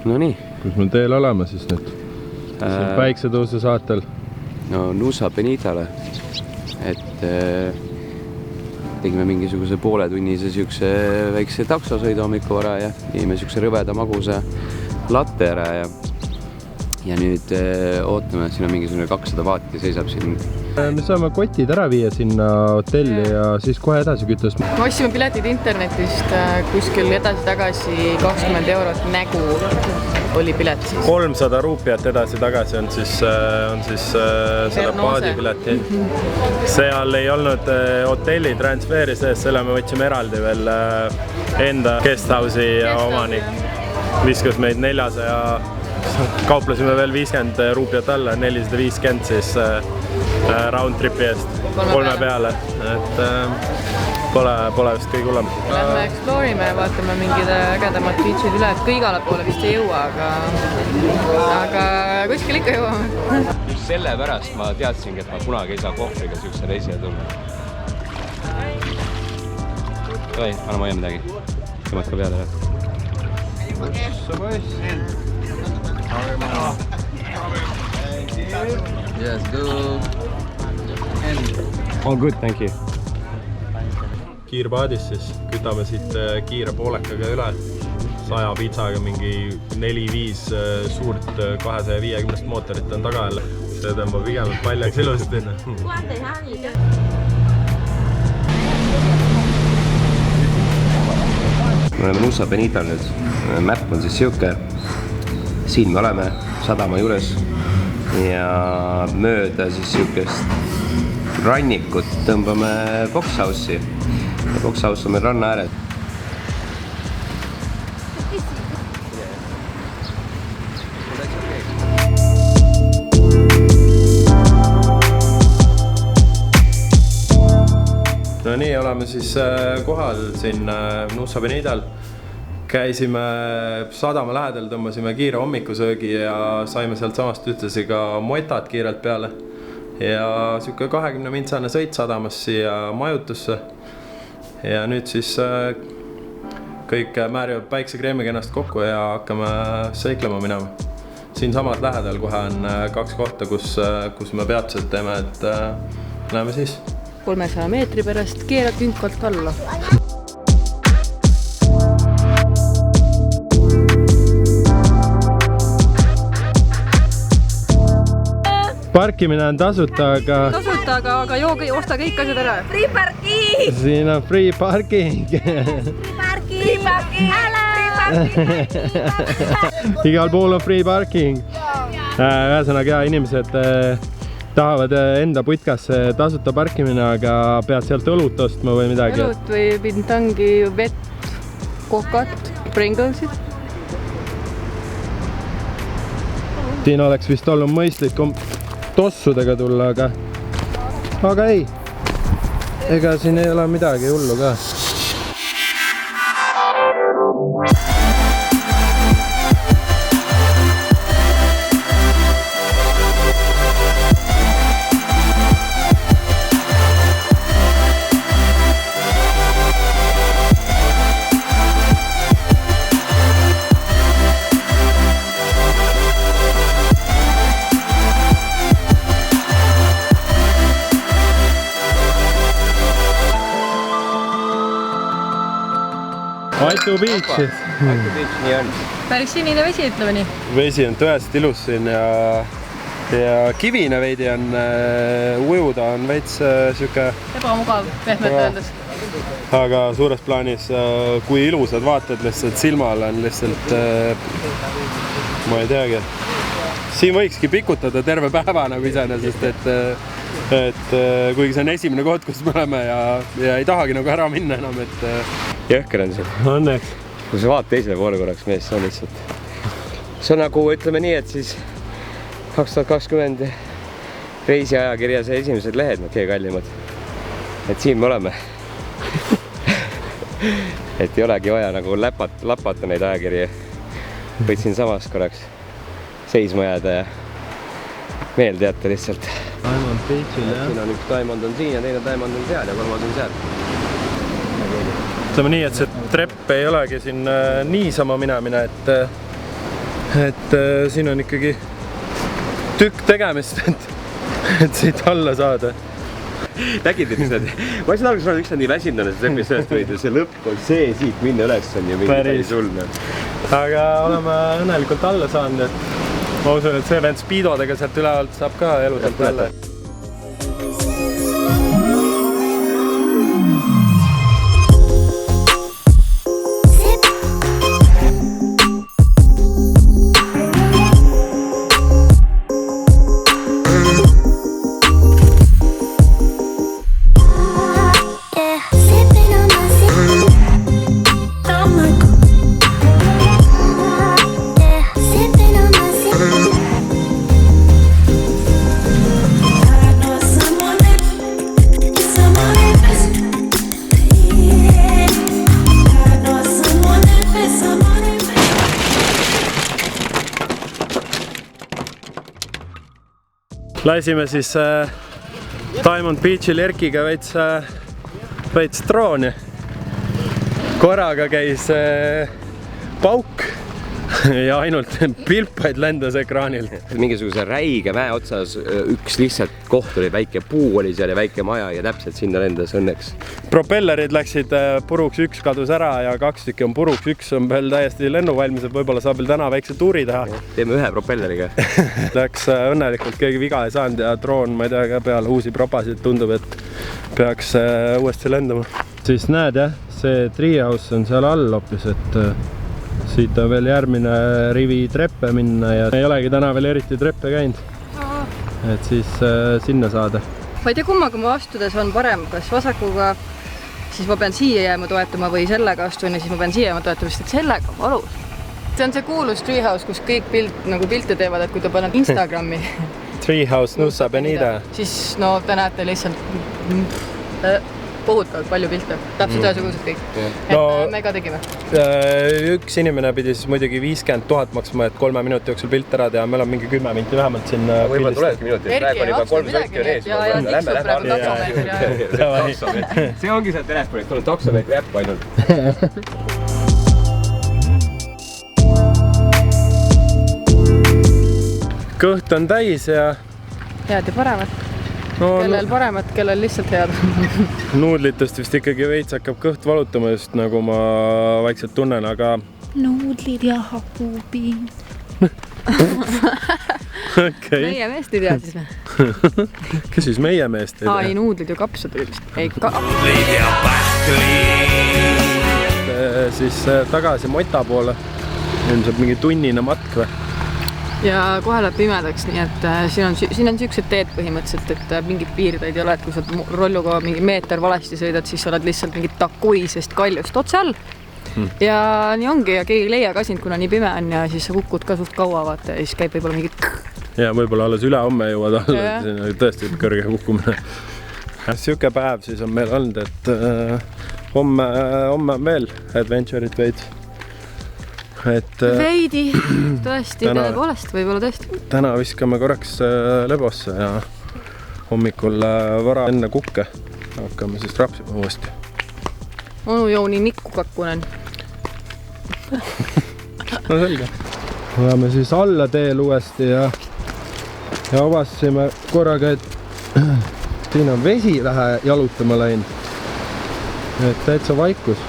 No nii. Kus me teel oleme siis nüüd? Siin päiksetõusu saatel. No Nusa Penitale. Et tegime mingisuguse pooletunnise siukse väikse taksosõidu hommikuvara ja jõime siukse rõveda magusa latte ära ja nüüd ootame, siin on mingisugune 200 vaati seisab siin. Me saame kotid ära viia sinna hotelli ja siis kohe edasi kütust. Me ostsime piletid internetist kuskil edasi-tagasi 20 eurot nägu oli pilet siis. 300 ruupiat edasi-tagasi on siis selle paadipileti. Seal ei olnud hotelli transferi sees, selle me võtsime eraldi veel enda guesthouse'i omanik. Viskas meid 400, kauplesime veel 50 ruupiat alla, 450 siis round tripi eest, 3 peale, et pole vist kõige hullem. Lähme explorime ja vaatame mingid ägedamad beachid üle, et kõigale poole vist ei jõua, aga kuskil ikka jõuame. Just sellepärast ma teadsingi, et ma kunagi ei saa kohvriga siukse reisile tulla. Oi, anna ma hoia midagi. Tõmmad ka peale. Yes, good. All good, thank you. Kiirpaadis siis kütame siit kiire poolekaga üle. 100 piitsaga mingi 4-5 suurt 250 mootorit on taga jälle. See tõmbab pigem paljaks ilusasti. Me oleme Nusa Penital nüüd. Mäpp on siis siuke. Siin me oleme sadama juures ja mööda siis siukest rannikut tõmbame Boxhouse'i. Boxhouse on meil ranna ääres. No nii, oleme siis kohal siin Nusa Penital. Käisime sadama lähedal, tõmbasime kiire hommikusöögi ja saime sealt samast ühtlasi ka motat kiirelt peale. Ja siuke 20 mintsane sõit sadamas siia majutusse. Ja nüüd siis kõik määrivad päiksekreemiga ennast kokku ja hakkame seiklema minema. Siin samad lähedal kohe on 2 kohta, kus me peatselt teeme, et näeme siis. 300 meetri pärast keerad künkvalt alla. Parkimine on tasuta, aga jooge, osta kõik asjad ära. Free parking! Siin on free parking! Free parking! Igal pool on free parking. Ühesõnaga, inimesed tahavad enda putkasse tasuta parkimine, aga pead sealt õlut ostma või midagi. Õlut või bintangi, vett, kokat, Pringlesid. Siin oleks vist olnud mõistlik tossudega tulla, aga ei. Ega siin ei ole midagi hullu ka. Aitu Beach. Aitu Beach, nii on. Päris sinine vesi, ütleme nii. Vesi on tõesti ilus siin ja kivine veidi on ujuda, on veits siuke ebamugav, pehmelt öeldes. Aga suures plaanis, kui ilusad vaated lihtsalt silmal on lihtsalt, ma ei teagi. Siin võikski pikutada terve päeva nagu iseenesest, et kuigi see on esimene koht, kus me oleme ja ei tahagi nagu ära minna enam, et jõhker on siin. Õnneks. Kui sa vaat teisele poole korraks mees, see on lihtsalt. See on nagu, ütleme nii, et siis 2020 reisiajakirjas esimesed lehed, kõige kallimad. Et siin me oleme. Et ei olegi vaja nagu lapata neid ajakirja. Võid siin samas korraks seisma jääda ja meelde jätta lihtsalt. Diamond Beachil, jah. Siin on üks diamond on siin ja teine diamond on seal ja kolmas on seal. Ütleme nii, et see trepp ei olegi siin niisama minemine, et siin on ikkagi tükk tegemist, et siit alla saada. Nägid, mis nad, ma ei saa aru, miks nad nii väsinud on, et sellest võid, see lõpp on see siit minna üles on ju mingi täis ulme. Aga oleme õnnelikult alla saanud, et ma usun, et see vend speedodega sealt ülevalt saab ka eludelt välja. Lasime siis Diamond Beachil Erkiga veits drooni. Korraga käis pauk ja ainult pilpaid lendas ekraanilt. Mingisuguse räige mäe otsas üks lihtsalt koht oli, väike puu oli seal ja väike maja ja täpselt sinna lendas õnneks. Propellerid läksid puruks, üks kadus ära ja 2 tükki on puruks, üks on veel täiesti lennuvalmis, et võib-olla saab veel täna väikse tuuri teha. Teeme ühe propelleriga. Läks õnnelikult, keegi viga ei saanud ja droon, ma ei tea, ka peale uusi propasid tundub, et peaks uuesti lendama. Siis näed jah, see treehouse on seal all hoopis, et siit on veel järgmine rivi treppe minna ja ei olegi täna veel eriti treppe käinud. Et siis sinna saada. Ma ei tea, kummaga ma astudes on parem, kas vasakuga, siis ma pean siia jääma toetama või sellega astun ja siis ma pean siia jääma toetama, sest et sellega on valus. See on see kuulus treehouse, kus kõik pilte teevad, et kui te paned Instagrami. Treehouse Nusa Penida. Siis no te näete lihtsalt kohutavalt palju pilte, täpselt ühesugused kõik. Et me ka tegime. Üks inimene pidi siis muidugi 50 000 maksma, et 3 minuti jooksul pilt ära teha, meil on mingi 10 minti vähemalt siin võib-olla tulebki minutit, praegu on juba 3 sõitki on ees. Ja tiksub praegu taksomeetri. See ongi seal telefonit, on taksomeetri äpp ainult. Kõht on täis ja head ja paremat. Kellel paremat, kellel lihtsalt head. Nuudlitest vist ikkagi veits hakkab kõht valutama, just nagu ma vaikselt tunnen, aga... Nuudlid ja hapupiin. Okay. Meie meest ei tea siis me. Kes siis meie meest ei tea? Ei, nuudlid ja kapsad vist. Ei, nuudlid ja pähklid. Siis tagasi Mota poole. Ilmselt mingi tunnine matk või? Ja kohe läheb pimedaks, nii et siin on siuksed teed põhimõtteliselt, et mingit piirdeid ei ole, et kui sa rolluga mingi meeter valesti sõidad, siis sa oled lihtsalt mingit takuisest kaljust otse all. Ja nii ongi ja keegi ei leia ka sind, kuna nii pime on ja siis sa kukud ka suht kaua vaata ja siis käib võib-olla mingit... Ja võib-olla alles üle homme jõuad alla, siin on tõesti kõrge kukkumine. Siuke päev siis on meil olnud, et homme on veel adventure'it veid. Veidi, tõesti, tõepoolest, võib-olla tõesti. Täna viskame korraks lebosse ja hommikul vara enne kukke hakkame siis rapsima uuesti. Onu Jouni nikku kakkunen. No selge. Oleme siis alla teel uuesti ja avastasime korraga, et siin on vesi vähe jalutama läinud. Et täitsa vaikus.